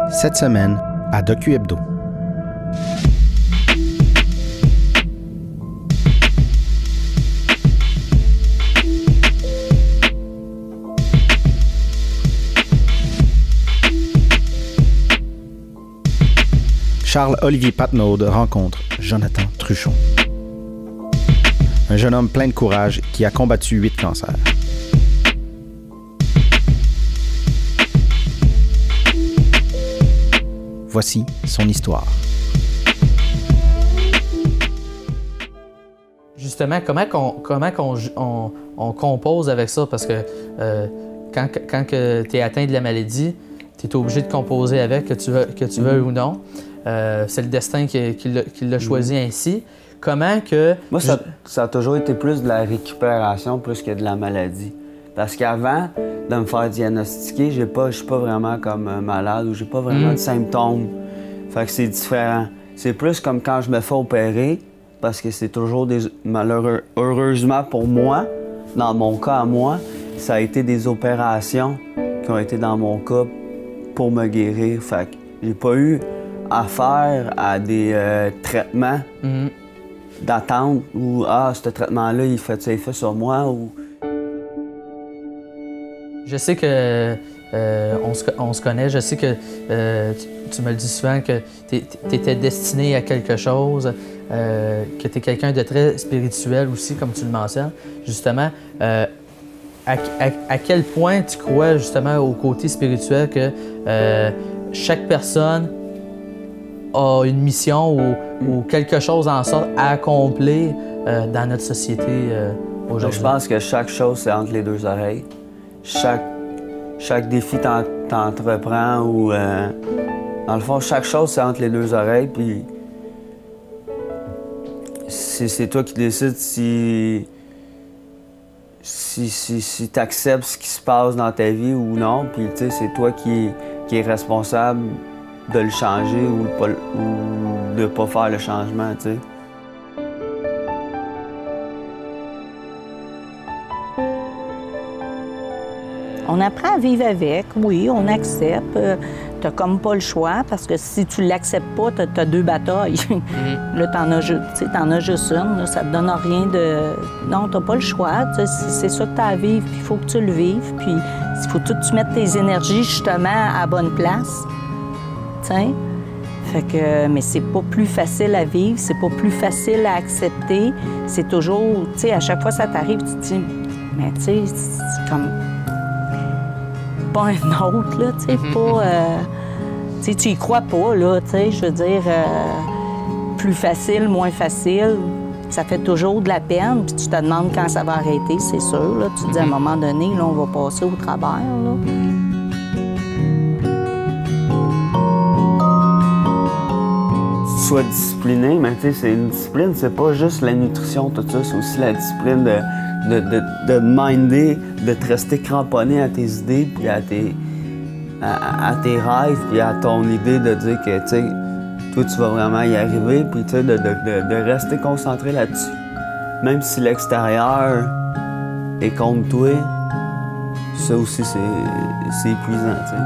Cette semaine, à Docu Hebdo. Charles-Olivier Patnaud rencontre Jonathan Truchon. Un jeune homme plein de courage qui a combattu 8 cancers. Voici son histoire. Justement, comment on compose avec ça? Parce que quand tu es atteint de la maladie, tu es obligé de composer avec, que tu veuilles ou non. C'est le destin qui l'a choisi ainsi. Comment que... Moi, ça a toujours été plus de la récupération plus que de la maladie. Parce qu'avant de me faire diagnostiquer, je suis pas vraiment comme malade ou j'ai pas vraiment de symptômes. Fait que c'est différent. C'est plus comme quand je me fais opérer, parce que c'est toujours heureusement pour moi, dans mon cas à moi, ça a été des opérations qui ont été dans mon cas pour me guérir. Fait que j'ai pas eu affaire à des traitements d'attente ou ce traitement-là, il fait ça effet sur moi ou... Je sais que on se connaît, je sais que tu me le dis souvent que tu étais destiné à quelque chose, que tu es quelqu'un de très spirituel aussi, comme tu le mentionnes. Justement, à quel point tu crois justement au côté spirituel que chaque personne a une mission ou quelque chose en sorte à accomplir dans notre société aujourd'hui? Je pense que chaque chose, c'est entre les deux oreilles. Chaque défi t'entreprends ou... dans le fond, chaque chose, c'est entre les deux oreilles, puis... C'est toi qui décides si tu acceptes ce qui se passe dans ta vie ou non, puis tu sais, c'est toi qui est responsable de le changer ou de ne pas faire le changement, tu sais. On apprend à vivre avec, oui, on accepte. T'as comme pas le choix, parce que si tu l'acceptes pas, t'as deux batailles. Là, t'en as juste une, là, ça te donne rien de... Non, t'as pas le choix, c'est ça que t'as à vivre, puis il faut que tu le vives, puis il faut que tu mettes tes énergies, justement, à la bonne place, t'sais. Fait que... Mais c'est pas plus facile à vivre, c'est pas plus facile à accepter. C'est toujours, tu sais, à chaque fois que ça t'arrive, tu te dis, mais tu sais, c'est comme... pas un autre, là, tu sais, pas... tu sais, tu y crois pas, là, tu sais, je veux dire, plus facile, moins facile, ça fait toujours de la peine, puis tu te demandes quand ça va arrêter, c'est sûr, là. Tu te dis, à un moment donné, là, on va passer au travers, là. Sois discipliné, mais tu sais, c'est une discipline, c'est pas juste la nutrition, tout ça, c'est aussi la discipline de minder, de te rester cramponné à tes idées, puis à tes rêves, puis à ton idée de dire que, tu sais, toi, tu vas vraiment y arriver, puis tu sais, de rester concentré là-dessus. Même si l'extérieur est contre toi, ça aussi, c'est épuisant, tu sais.